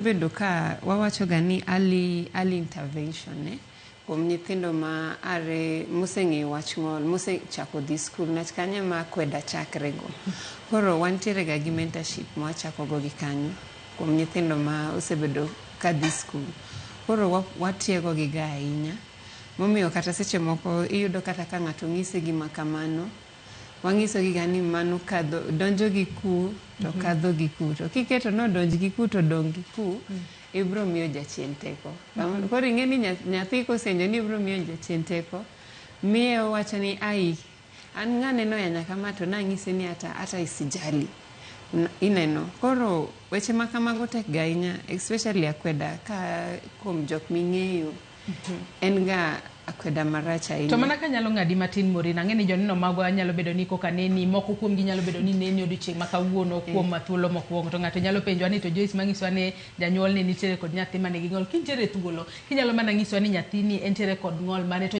Bedo ka wawacho gani early intervention kuom nyithindo ma are moseng'eyo wach ng'ol, mosechako dhi skul, nech kanyo ma kweda chakre go. Koro wantiere ga gi mentorship ma wachako go gi kanyo kuom nyithindo ma osebedo ka dhi skul. Koro watiego gi ga ahinya. Momiyo kata seche moko iyudo kata ka ng'ato ng'ise gima kamano, wang'iso gi gani mano kadho donjo gi ku to kadho gi ku, to kiketo no donj gi ku to dong gi ku, ibro miyo jachien teko. Koro ing'eni nyathi kosenjo ni ibro miyo jachien teko, miye owacho ni ai an ng'ane no ya nyaka ma to nang'ise ni ata isijali. Ineno. Koro weche ma kamago tek ga ahinya, especially akweda ka kuom jok ming'eyo en ga akweda marach ahinya. To mana ka nyalo ng'adi matin mori, nang'eni joneno mago nyalo bedo ni koka neni, moko kuom gi nyalo bedo ni neni odiochieng' ma kawuono kuom thuolo mokwongo, to ng'ato nyalo penjwa ni to Joyce mang'iswa ni janyuol ne nitiere kod nyathi mane gi ng'ol, kintiere thuolo kinyalo mana ng'iswa ni nyathini entiere kod ng'ol mane to